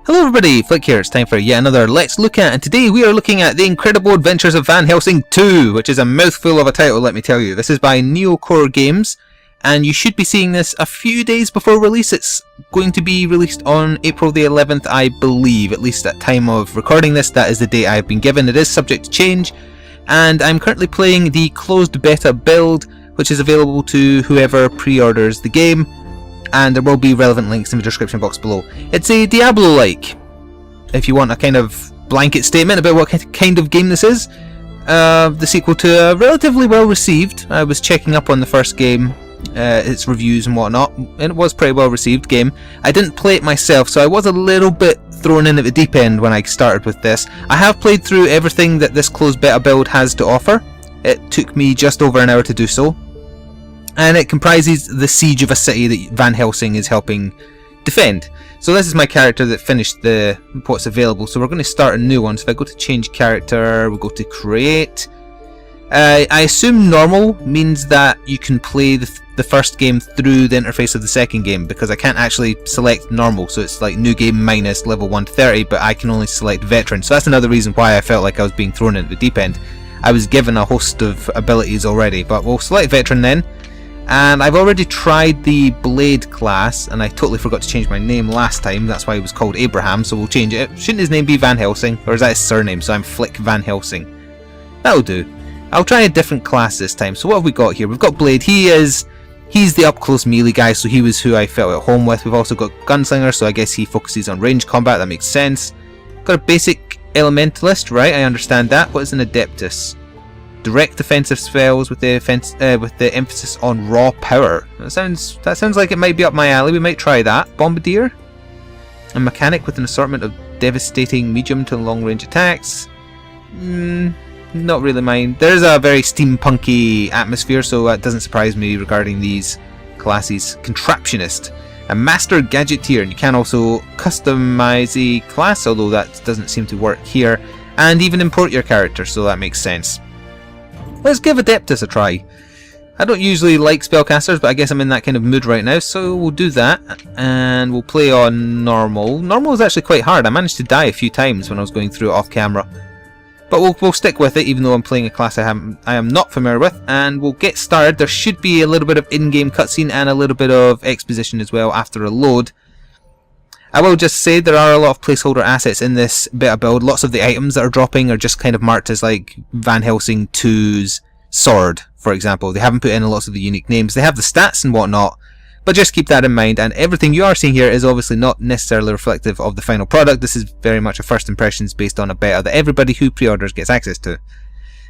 Hello everybody, Flik here. It's time for yet another Let's Look At, and today we are looking at The Incredible Adventures of Van Helsing 2, which is a mouthful of a title, let me tell you. This is by Neocore Games, and you should be seeing this a few days before release. It's going to be released on April the 11th, I believe, at least at time of recording this. That is the date I've been given. It is subject to change, and I'm currently playing the closed beta build, which is available to whoever pre-orders the game. And there will be relevant links in the description box below. It's a Diablo-like, if you want a kind of blanket statement about what kind of game this is. The sequel to a relatively well received, I was checking up on the first game, its reviews and whatnot, and it was pretty well received game. I didn't play it myself, so I was a little bit thrown in at the deep end when I started with this. I have played through everything that this closed beta build has to offer. It took me just over an hour to do so. And it comprises the siege of a city that Van Helsing is helping defend. So this is my character that finished what's available. So we're going to start a new one. So if I go to change character, we'll go to create. I assume normal means that you can play the first game through the interface of the second game, because I can't actually select normal. So it's like new game minus level 1 to 30, but I can only select veteran. So that's another reason why I felt like I was being thrown into the deep end. I was given a host of abilities already, but we'll select veteran then. And I've already tried the Blade class, and I totally forgot to change my name last time. That's why he was called Abraham, so we'll change it. Shouldn't his name be Van Helsing? Or is that his surname? So I'm Flik Van Helsing. That'll do. I'll try a different class this time. So what have we got here? We've got Blade. He's the up-close melee guy, so he was who I felt at home with. We've also got Gunslinger, so I guess he focuses on range combat. That makes sense. Got a basic Elementalist, right? I understand that. What is an Adeptus? Direct defensive spells with the emphasis on raw power. That sounds like it might be up my alley. We might try that. Bombardier, a mechanic with an assortment of devastating medium to long range attacks. Not really mine. There's a very steampunky atmosphere, so that doesn't surprise me regarding these classes. Contraptionist, a master gadgeteer, and you can also customize a class, although that doesn't seem to work here, and even import your character, so that makes sense. Let's give Adeptus a try. I don't usually like spellcasters, but I guess I'm in that kind of mood right now, so we'll do that. And we'll play on normal. Normal is actually quite hard. I managed to die a few times when I was going through it off camera. But we'll stick with it, even though I'm playing a class I am not familiar with. And we'll get started. There should be a little bit of in-game cutscene and a little bit of exposition as well after a load. I will just say there are a lot of placeholder assets in this beta build. Lots of the items that are dropping are just kind of marked as like Van Helsing 2's sword, for example. They haven't put in lots of the unique names. They have the stats and whatnot, but just keep that in mind. And everything you are seeing here is obviously not necessarily reflective of the final product. This is very much a first impressions based on a beta that everybody who pre-orders gets access to.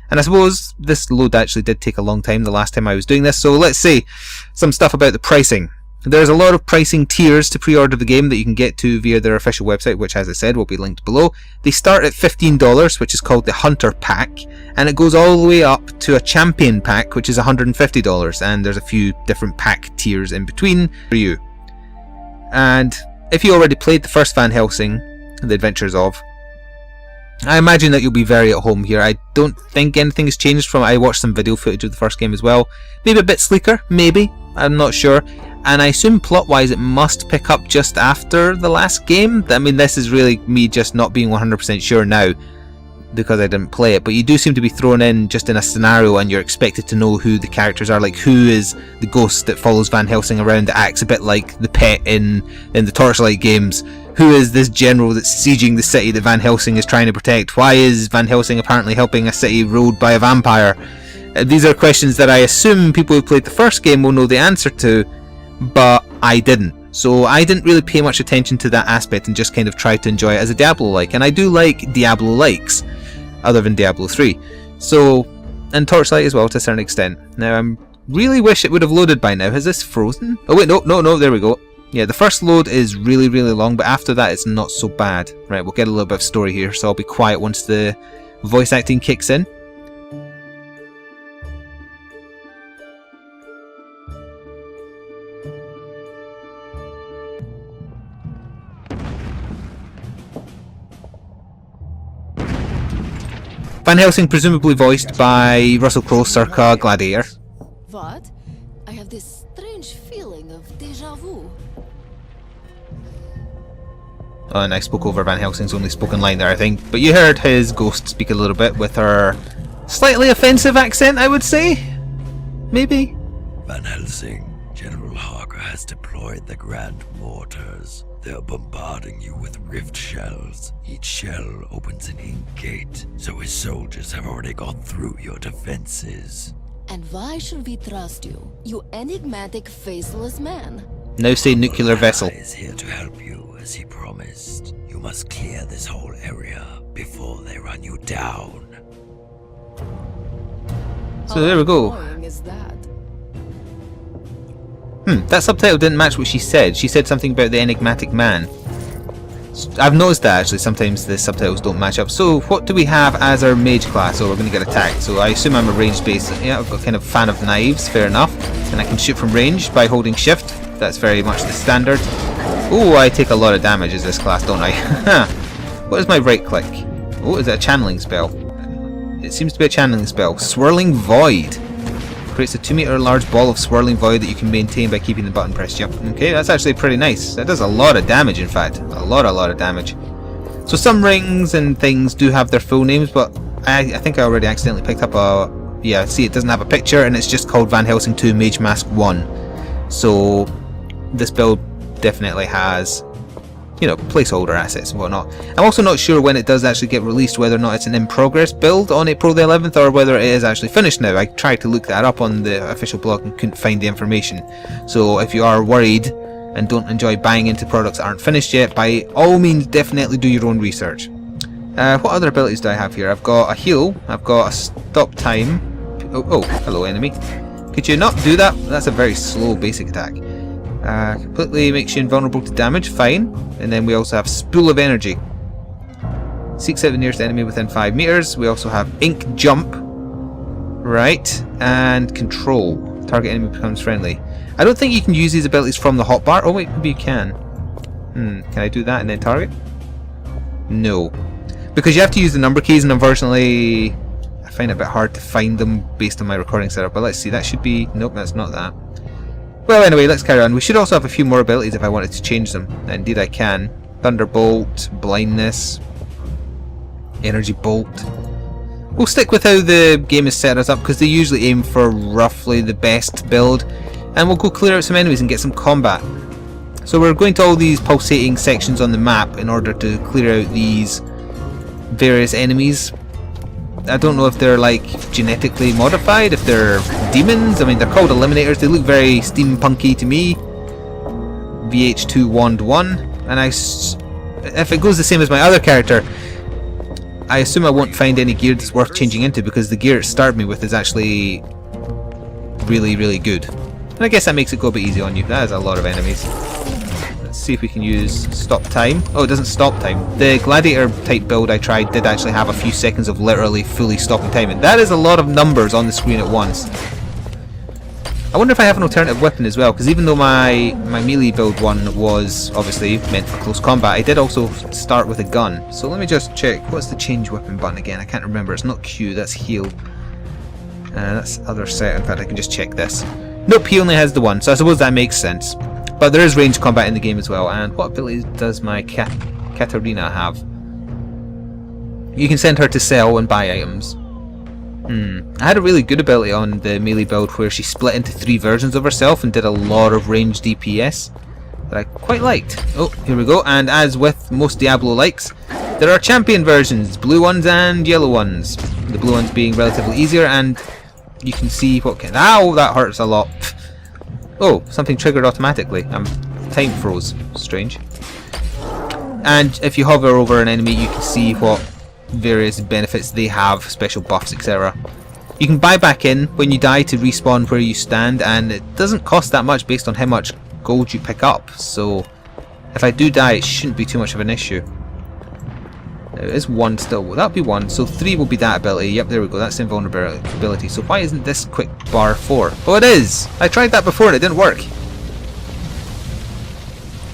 And I suppose this load actually did take a long time the last time I was doing this, so let's see some stuff about the pricing. There's a lot of pricing tiers to pre-order the game that you can get to via their official website, which, as I said, will be linked below. They start at $15, which is called the Hunter Pack, and it goes all the way up to a Champion Pack, which is $150, and there's a few different pack tiers in between for you. And if you already played the first Van Helsing, The Adventures of, I imagine that you'll be very at home here. I don't think anything has changed from I watched some video footage of the first game as well. Maybe a bit sleeker, maybe, I'm not sure. And I assume plot-wise it must pick up just after the last game. I mean, this is really me just not being 100% sure now because I didn't play it. But you do seem to be thrown in just in a scenario and you're expected to know who the characters are. Like, who is the ghost that follows Van Helsing around that acts a bit like the pet in the Torchlight games? Who is this general that's sieging the city that Van Helsing is trying to protect? Why is Van Helsing apparently helping a city ruled by a vampire? These are questions that I assume people who played the first game will know the answer to, but I didn't. So I didn't really pay much attention to that aspect and just kind of tried to enjoy it as a Diablo-like. And I do like Diablo-likes, other than Diablo 3. So, and Torchlight as well to a certain extent. Now, I really wish it would have loaded by now. Has this frozen? Oh wait, no, there we go. Yeah, the first load is really, really long, but after that it's not so bad. Right, we'll get a little bit of story here, so I'll be quiet once the voice acting kicks in. Van Helsing presumably voiced by Russell Crowe circa Gladiator. What? I have this strange feeling of déjà vu. Oh, and I spoke over Van Helsing's only spoken line there, I think. But you heard his ghost speak a little bit with her slightly offensive accent, I would say. Maybe? Van Helsing, General Harker has deployed the Grand Mortars. They're bombarding you with rift shells. Each shell opens an ink gate, so his soldiers have already got through your defenses. And why should we trust you, you enigmatic, faceless man? Now say nuclear vessel. Is here to help you, as he promised. You must clear this whole area before they run you down. So there we go. How annoying is that? That subtitle didn't match what she said. She said something about the enigmatic man. I've noticed that actually sometimes the subtitles don't match up. So what do we have as our mage class? Oh, we're going to get attacked. So I assume I'm a ranged base. Yeah, I've got kind of fan of knives, fair enough. And I can shoot from range by holding shift. That's very much the standard. Oh, I take a lot of damage as this class, don't I? What is my right click? Oh, is that a channeling spell? It seems to be a channeling spell. Swirling Void. Creates a 2 meter large ball of swirling void that you can maintain by keeping the button pressed. Yep. Okay, that's actually pretty nice. That does a lot of damage, in fact. A lot of damage. So some rings and things do have their full names, but I think I already accidentally picked up a... Yeah, see, it doesn't have a picture, and it's just called Van Helsing 2 Mage Mask 1. So this build definitely has, you know, placeholder assets and whatnot. I'm also not sure when it does actually get released, whether or not it's an in-progress build on April the 11th or whether it is actually finished now. I tried to look that up on the official blog and couldn't find the information. So if you are worried and don't enjoy buying into products that aren't finished yet, by all means definitely do your own research. What other abilities do I have here? I've got a heal, I've got a stop time. Oh, hello enemy. Could you not do that? That's a very slow basic attack. Completely makes you invulnerable to damage, fine. And then we also have Spool of Energy. Seeks out the nearest enemy within 5 meters. We also have Ink Jump. Right. And Control. Target enemy becomes friendly. I don't think you can use these abilities from the hotbar. Oh wait, maybe you can. Can I do that and then target? No. Because you have to use the number keys, and unfortunately I find it a bit hard to find them based on my recording setup. But let's see, that should be... Nope, that's not that. Well, anyway, let's carry on. We should also have a few more abilities if I wanted to change them. Indeed I can. Thunderbolt, Blindness, Energy Bolt. We'll stick with how the game has set us up, because they usually aim for roughly the best build. And we'll go clear out some enemies and get some combat. So we're going to all these pulsating sections on the map in order to clear out these various enemies. I don't know if they're like genetically modified, if they're demons. I mean, they're called eliminators. They look very steampunky to me. VH2 Wand 1. And if it goes the same as my other character, I assume I won't find any gear that's worth changing into, because the gear it started me with is actually really, really good. And I guess that makes it go a bit easy on you. That is a lot of enemies. Let's see if we can use stop time. Oh, it doesn't stop time. The gladiator type build I tried did actually have a few seconds of literally fully stopping time, and that is a lot of numbers on the screen at once. I wonder if I have an alternative weapon as well, because even though my melee build one was obviously meant for close combat, I did also start with a gun. So let me just check. What's the change weapon button again? I can't remember. It's not Q, that's heal. That's other set. In fact, I can just check this. Nope, he only has the one, so I suppose that makes sense. But there is ranged combat in the game as well. And what abilities does my Katarina have? You can send her to sell and buy items. I had a really good ability on the melee build where she split into 3 versions of herself and did a lot of ranged DPS that I quite liked. Oh, here we go. And as with most Diablo likes, there are champion versions, blue ones and yellow ones. The blue ones being relatively easier, and you can see what can... Ow, that hurts a lot. Oh, something triggered automatically. Time froze. Strange. And if you hover over an enemy, you can see what various benefits they have, special buffs, etc. You can buy back in when you die to respawn where you stand, and it doesn't cost that much based on how much gold you pick up. So if I do die, it shouldn't be too much of an issue. There is 1 still. Well, that'll be 1. So 3 will be that ability. Yep, there we go. That's invulnerability. So why isn't this quick bar 4? Oh, it is! I tried that before and it didn't work.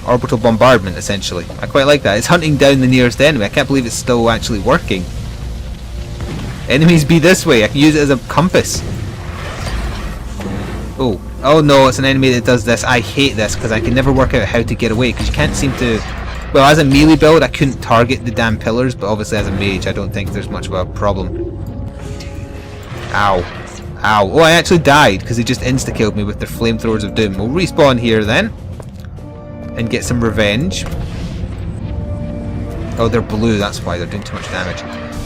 Orbital bombardment, essentially. I quite like that. It's hunting down the nearest enemy. I can't believe it's still actually working. Enemies be this way. I can use it as a compass. Oh. Oh no, it's an enemy that does this. I hate this because I can never work out how to get away, because you can't seem to Well, as a melee build, I couldn't target the damn pillars, but obviously as a mage, I don't think there's much of a problem. Ow. Ow. Oh, I actually died because they just insta-killed me with their flamethrowers of doom. We'll respawn here then and get some revenge. Oh, they're blue, that's why they're doing too much damage.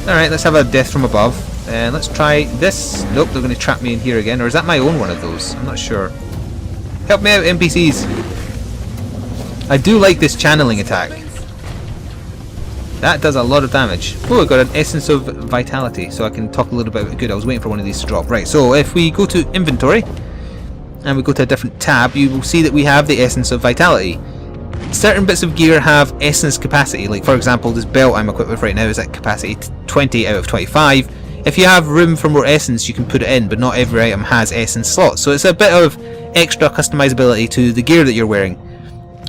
Alright, let's have a death from above. And let's try this. Nope, they're going to trap me in here again. Or is that my own one of those? I'm not sure. Help me out, NPCs. I do like this channeling attack. That does a lot of damage. Oh, I got an Essence of Vitality, so I can talk a little bit about good. I was waiting for one of these to drop. Right, so if we go to Inventory, and we go to a different tab, you will see that we have the Essence of Vitality. Certain bits of gear have essence capacity, like for example this belt I'm equipped with right now is at capacity 20 out of 25. If you have room for more essence you can put it in, but not every item has essence slots, so it's a bit of extra customizability to the gear that you're wearing.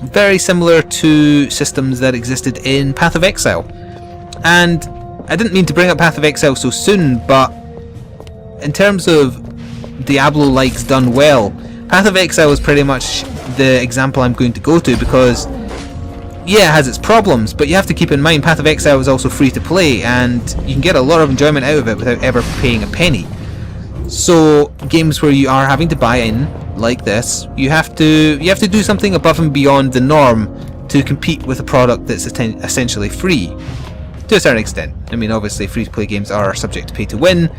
Very similar to systems that existed in Path of Exile. And I didn't mean to bring up Path of Exile so soon, but in terms of Diablo-likes done well, Path of Exile is pretty much the example I'm going to go to, because yeah, it has its problems, but you have to keep in mind Path of Exile is also free to play and you can get a lot of enjoyment out of it without ever paying a penny. So games where you are having to buy in like this, you have to do something above and beyond the norm to compete with a product that's essentially free to a certain extent. I mean, obviously free to play games are subject to pay to win,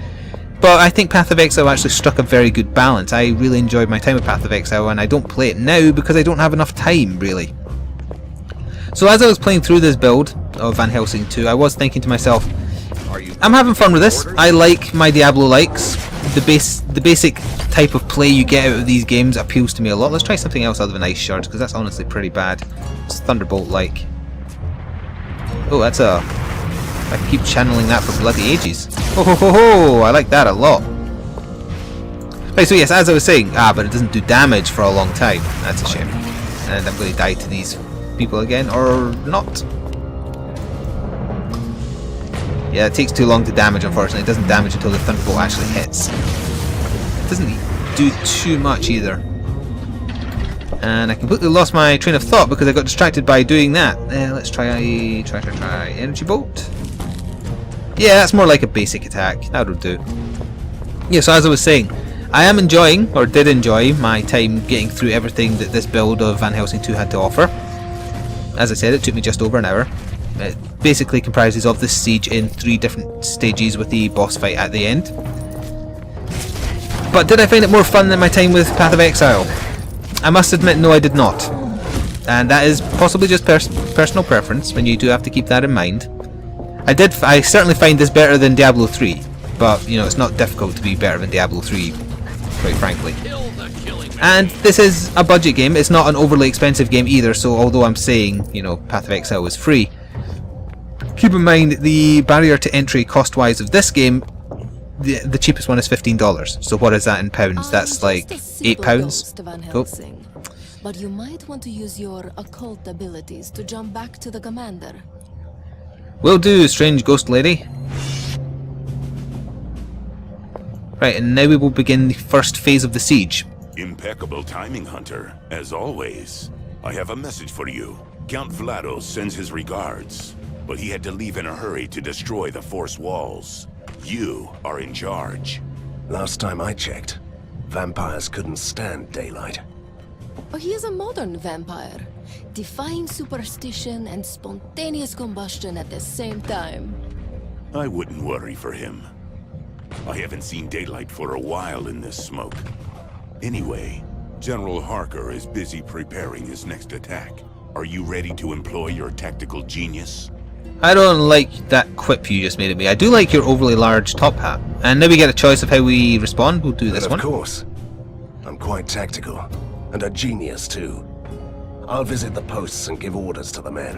but I think Path of Exile actually struck a very good balance. I really enjoyed my time with Path of Exile, and I don't play it now because I don't have enough time, really. So as I was playing through this build of Van Helsing 2, I was thinking to myself, I'm having fun with this. I like my Diablo likes. The basic type of play you get out of these games appeals to me a lot. Let's try something else other than Ice Shards, because that's honestly pretty bad. It's Thunderbolt-like. Oh, that's a... I can keep channeling that for bloody ages. Ho ho ho ho! I like that a lot. Right, so yes, as I was saying, but it doesn't do damage for a long time. That's a shame. And I'm going to die to these people again, or not. Yeah, it takes too long to damage, unfortunately. It doesn't damage until the Thunderbolt actually hits. It doesn't do too much either. And I completely lost my train of thought because I got distracted by doing that. Let's try Energy Bolt. Yeah, that's more like a basic attack. That'll do. Yeah, so as I was saying, I am enjoying, or did enjoy, my time getting through everything that this build of Van Helsing 2 had to offer. As I said, it took me just over an hour. It basically comprises of this siege in 3 different stages with the boss fight at the end. But did I find it more fun than my time with Path of Exile? I must admit, no, I did not. And that is possibly just personal preference, and you do have to keep that in mind. I certainly find this better than Diablo 3, but you know, it's not difficult to be better than Diablo 3, quite frankly. And this is a budget game. It's not an overly expensive game either, so although I'm saying, you know, Path of Exile was free, keep in mind the barrier to entry cost-wise of this game, the cheapest one is $15. So what is that in pounds? That's like £8. Oh. But you might want to use your occult abilities to jump back to the commander. Will do, strange ghost lady. Right, and now we will begin the first phase of the siege. Impeccable timing, Hunter, as always. I have a message for you. Count Vlados sends his regards, but he had to leave in a hurry to destroy the Force walls. You are in charge. Last time I checked, vampires couldn't stand daylight. Oh, he is a modern vampire, defying superstition and spontaneous combustion at the same time. I wouldn't worry for him. I haven't seen daylight for a while in this smoke. Anyway, General Harker is busy preparing his next attack. Are you ready to employ your tactical genius? I don't like that quip you just made at me. I do like your overly large top hat. And now we get a choice of how we respond. We'll do this one. Of course. I'm quite tactical. And a genius too. I'll visit the posts and give orders to the men.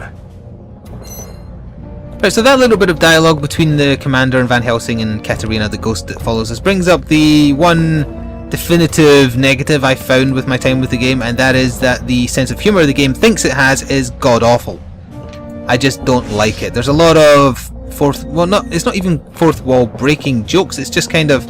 Right, so that little bit of dialogue between the commander and Van Helsing and Katarina, the ghost that follows us, brings up the one definitive negative I found with my time with the game, and that is that the sense of humour the game thinks it has is god-awful. I just don't like it. There's a lot of it's not even fourth wall breaking jokes, it's just kind of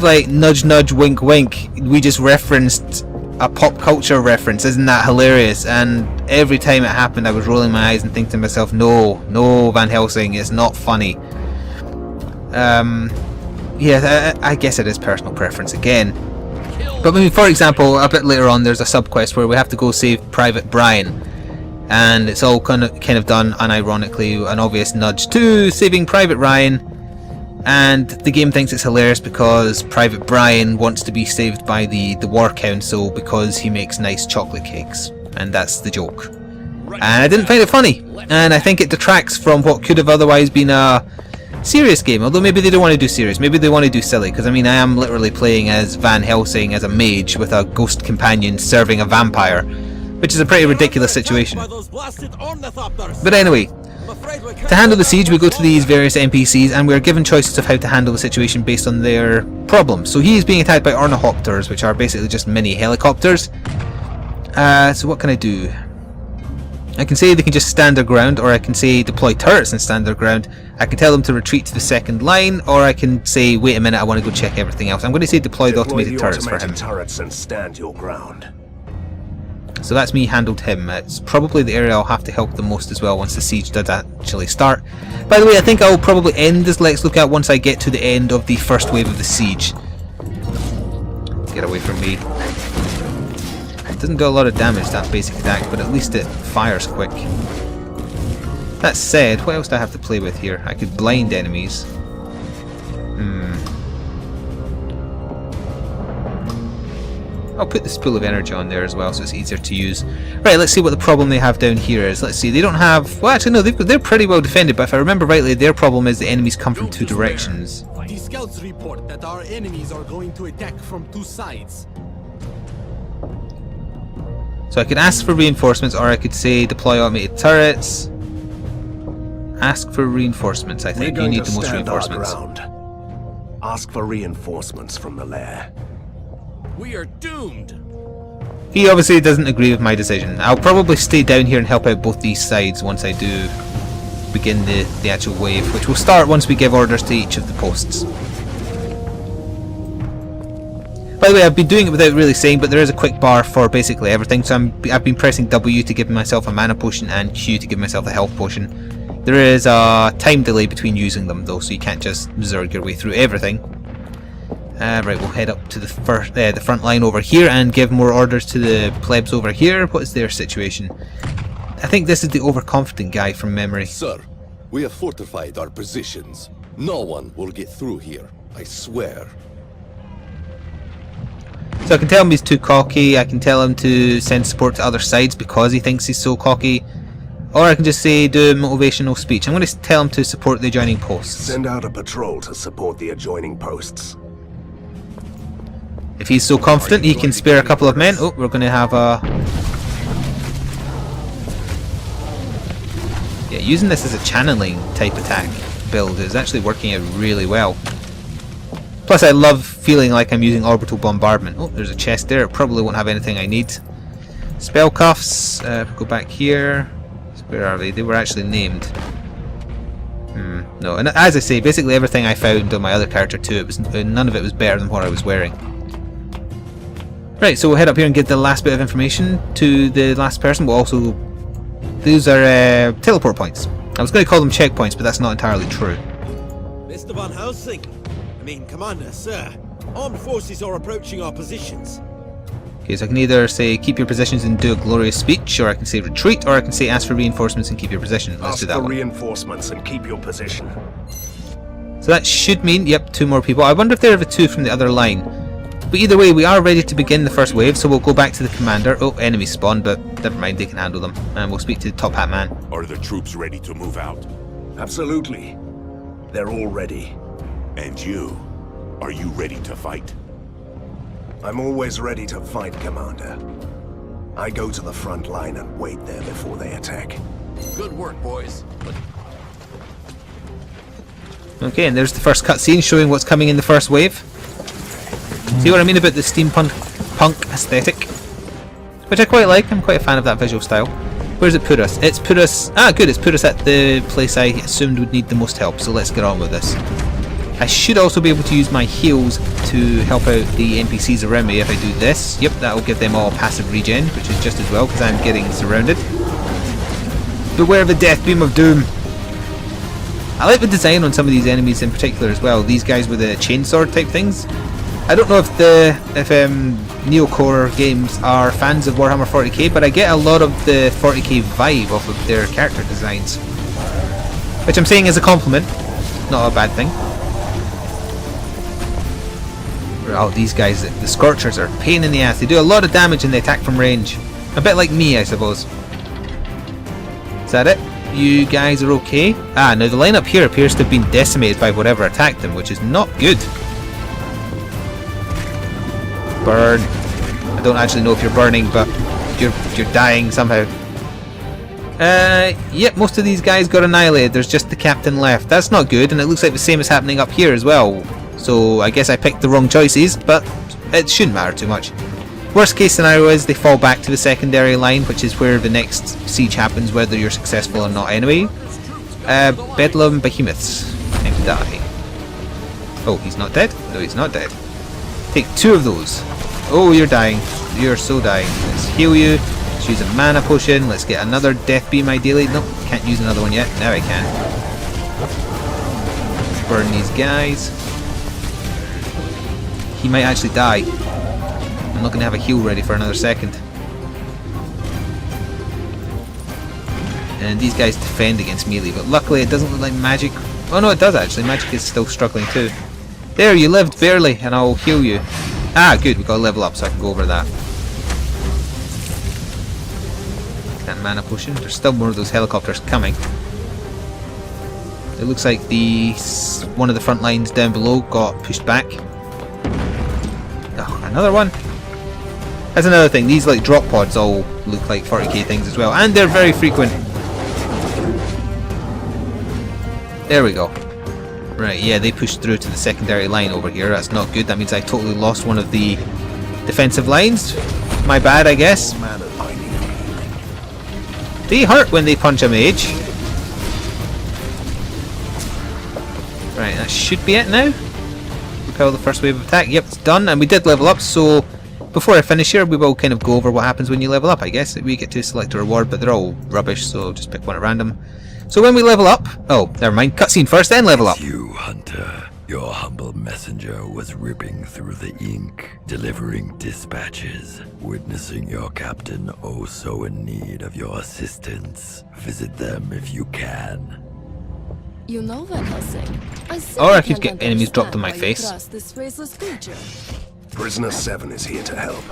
like nudge nudge wink wink. We just referenced a pop culture reference. Isn't that hilarious? And every time it happened, I was rolling my eyes and thinking to myself, no, no, Van Helsing, it's not funny. Yeah, I guess it is personal preference again. But I mean, for example, a bit later on, there's a sub-quest where we have to go save Private Brian. And it's all kind of done unironically, an obvious nudge to saving Private Ryan. And the game thinks it's hilarious because Private Brian wants to be saved by the War Council because he makes nice chocolate cakes. And that's the joke. And I didn't find it funny. And I think it detracts from what could have otherwise been a serious game. Although maybe they don't want to do serious. Maybe they want to do silly. Because I mean, I am literally playing as Van Helsing as a mage with a ghost companion serving a vampire. Which is a pretty ridiculous situation. But anyway, to handle the siege we go to these various NPCs and we're given choices of how to handle the situation based on their problems. So he is being attacked by ornithopters, which are basically just mini helicopters. So what can I do? I can say they can just stand their ground, or I can say deploy turrets and stand their ground. I can tell them to retreat to the second line, or I can say wait a minute, I want to go check everything else. I'm going to say deploy the automated turrets for him. Turrets and stand your ground. So that's me handled him. It's probably the area I'll have to help the most as well once the siege does actually start. By the way, I think I'll probably end this Let's Look At once I get to the end of the first wave of the siege. Get away from me. It doesn't do a lot of damage, that basic attack, but at least it fires quick. That said, what else do I have to play with here? I could blind enemies. I'll put the spool of energy on there as well so it's easier to use. Right, let's see what the problem they have down here is. Let's see, they don't have... Well, actually no, they're pretty well defended, but if I remember rightly, their problem is the enemies come from two directions. The scouts report that our enemies are going to attack from two sides. So I could ask for reinforcements, or I could say deploy automated turrets. Ask for reinforcements, I think. You need the most reinforcements. Ask for reinforcements from the lair. We are doomed. He obviously doesn't agree with my decision. I'll probably stay down here and help out both these sides once I do begin the actual wave, which will start once we give orders to each of the posts. By the way, I've been doing it without really saying, but there is a quick bar for basically everything. So I've been pressing W to give myself a mana potion and Q to give myself a health potion. There is a time delay between using them though, so you can't just zerg your way through everything. Right, we'll head up to the front line over here and give more orders to the plebs over here. What is their situation? I think this is the overconfident guy from memory. Sir, we have fortified our positions. No one will get through here, I swear. So I can tell him he's too cocky, I can tell him to send support to other sides because he thinks he's so cocky. Or I can just say do a motivational speech. I'm going to tell him to support the adjoining posts. Send out a patrol to support the adjoining posts. If he's so confident he can spare a couple of men. Oh, we're going to have a... Yeah, using this as a channeling type attack build is actually working out really well. Plus I love feeling like I'm using orbital bombardment. Oh, there's a chest there. It probably won't have anything I need. Spell cuffs. Go back here. Where are they? They were actually named. No, and as I say, basically everything I found on my other character too, none of it was better than what I was wearing. Right, so we'll head up here and get the last bit of information to the last person. We'll also... These are teleport points. I was going to call them checkpoints, but that's not entirely true. Mr. Van Helsing, Commander, sir, armed forces are approaching our positions. Okay, so I can either say keep your positions and do a glorious speech, or I can say retreat, or I can say ask for reinforcements and keep your position. Let's do that one. Ask for reinforcements and keep your position. So that should mean, yep, 2 more people. I wonder if there are 2 from the other line. But either way, we are ready to begin the first wave, so we'll go back to the commander. Oh, enemies spawn, but never mind, they can handle them. And we'll speak to the top hat man. Are the troops ready to move out? Absolutely. They're all ready. And you? Are you ready to fight? I'm always ready to fight, Commander. I go to the front line and wait there before they attack. Good work, boys. Okay, and there's the first cutscene showing what's coming in the first wave. See what I mean about the steampunk aesthetic? Which I quite like, I'm quite a fan of that visual style. Where does it put us? It's put us... Ah, good, it's put us at the place I assumed would need the most help, so let's get on with this. I should also be able to use my heals to help out the NPCs around me if I do this. Yep, that will give them all passive regen, which is just as well because I'm getting surrounded. Beware the death beam of doom. I like the design on some of these enemies in particular as well. These guys with the chainsaw type things. I don't know if Neocore games are fans of Warhammer 40k, but I get a lot of the 40k vibe off of their character designs, which I'm saying is a compliment, not a bad thing. Oh, these guys, the Scorchers are a pain in the ass. They do a lot of damage and they attack from range. A bit like me, I suppose. Is that it? You guys are okay? Ah, now the lineup here appears to have been decimated by whatever attacked them, which is not good. Burn. I don't actually know if you're burning, but you're dying somehow. Yep, most of these guys got annihilated. There's just the captain left. That's not good, and it looks like the same is happening up here as well. So I guess I picked the wrong choices, but it shouldn't matter too much. Worst case scenario is they fall back to the secondary line, which is where the next siege happens, whether you're successful or not anyway. Bedlam Behemoths. Time to die. Oh, he's not dead? No, he's not dead. Take 2 of those. Oh, you're dying. You're so dying. Let's heal you. Let's use a mana potion. Let's get another death beam ideally. Nope, can't use another one yet. Now I can. Let's burn these guys. He might actually die. I'm not going to have a heal ready for another second. And these guys defend against melee, but luckily it doesn't look like magic. Oh no, it does actually. Magic is still struggling too. There, you lived barely, and I'll heal you. Ah, good, we've got to level up so I can go over that. That mana potion. There's still more of those helicopters coming. It looks like one of the front lines down below got pushed back. Oh, another one. That's another thing, these like drop pods all look like 40k things as well, and they're very frequent. There we go. Right, yeah, they pushed through to the secondary line over here. That's not good. That means I totally lost one of the defensive lines. My bad, I guess. They hurt when they punch a mage. Right, that should be it now. Repel the first wave of attack. Yep, it's done, and we did level up, so before I finish here, we will kind of go over what happens when you level up, I guess. We get to select a reward, but they're all rubbish, so just pick one at random. So when we level up... Oh, never mind. Cutscene first, then level up. You, Hunter. Your humble messenger was ripping through the ink, delivering dispatches, witnessing your captain oh so in need of your assistance. Visit them if you can. You know Van Helsing. Or I could get enemies dropped on my face. This faceless creature. Prisoner 7 is here to help.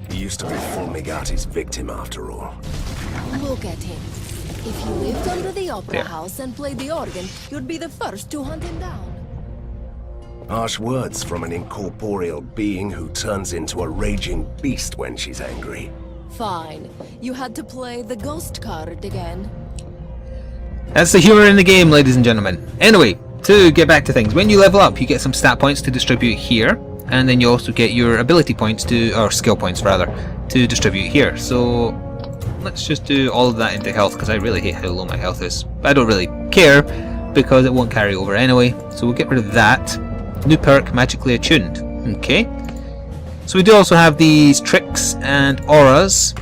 He used to be Fulmigati's victim after all. Look at him. If he lived under the opera There. house and played the organ, you'd be the first to hunt him down. Harsh words from an incorporeal being who turns into a raging beast when she's angry. Fine. You had to play the ghost card again. That's the humour in the game, ladies and gentlemen. Anyway, to get back to things, when you level up, you get some stat points to distribute here, and then you also get your ability points or skill points rather, to distribute here. So let's just do all of that into health, because I really hate how low my health is. But I don't really care, because it won't carry over anyway. So we'll get rid of that. New perk, magically attuned. Okay. So we do also have these tricks and auras.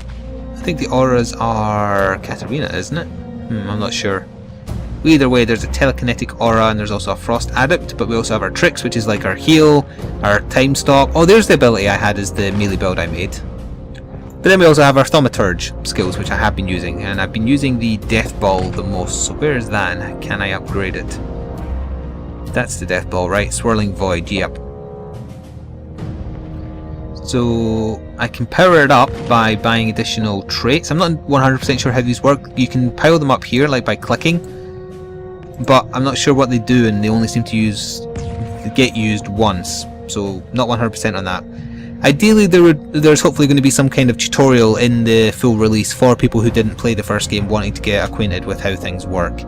I think the auras are Katarina, isn't it? I'm not sure. Either way, there's a telekinetic aura and there's also a frost adept, but we also have our tricks, which is like our heal, our time stop. Oh, there's the ability I had as the melee build I made. But then we also have our thaumaturge skills, which I have been using, and I've been using the death ball the most. So where is that, and can I upgrade it? That's the death ball, right? Swirling void, yep. So I can power it up by buying additional traits. I'm not 100% sure how these work. You can pile them up here, like by clicking, but I'm not sure what they do, and they only seem to get used once. So not 100% on that. Ideally, there's hopefully going to be some kind of tutorial in the full release for people who didn't play the first game, wanting to get acquainted with how things work.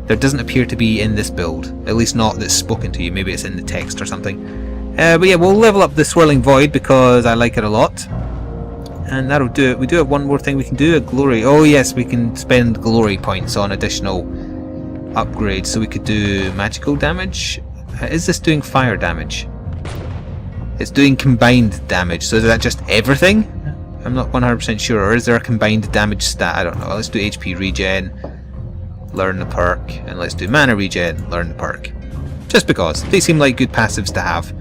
There doesn't appear to be in this build, at least not that's spoken to you. Maybe it's in the text or something. But yeah, we'll level up the Swirling Void because I like it a lot. And that'll do it. We do have one more thing we can do, a glory. Oh yes, we can spend glory points on additional upgrades. So we could do magical damage. Is this doing fire damage? It's doing combined damage, so is that just everything? I'm not 100% sure, or is there a combined damage stat? I don't know. Let's do HP regen, learn the perk, and let's do mana regen, learn the perk. Just because. They seem like good passives to have.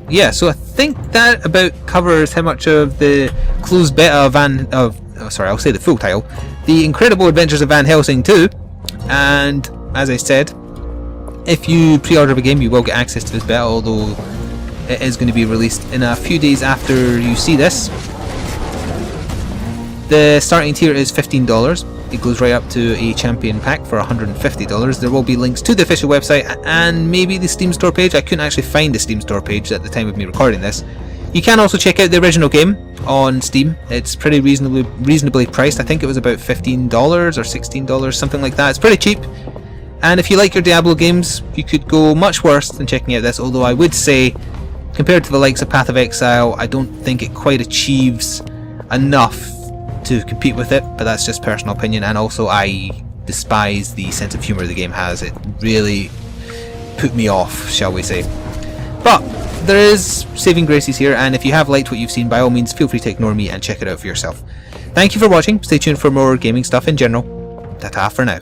Yeah, so I think that about covers how much of the closed beta of I'll say the full title, The Incredible Adventures of Van Helsing 2, and as I said, if you pre-order the game you will get access to this beta, although it is going to be released in a few days after you see this. The starting tier is $15. It goes right up to a champion pack for $150. There will be links to the official website and maybe the Steam store page. I couldn't actually find the Steam store page at the time of me recording this. You can also check out the original game on Steam. It's pretty reasonably priced. I think it was about $15 or $16, something like that. It's pretty cheap. And if you like your Diablo games, you could go much worse than checking out this, although I would say, compared to the likes of Path of Exile, I don't think it quite achieves enough to compete with it, but that's just personal opinion, and also I despise the sense of humour the game has. It really put me off, shall we say. But there is saving graces here, and if you have liked what you've seen, by all means feel free to ignore me and check it out for yourself. Thank you for watching. Stay tuned for more gaming stuff in general. Ta-ta for now.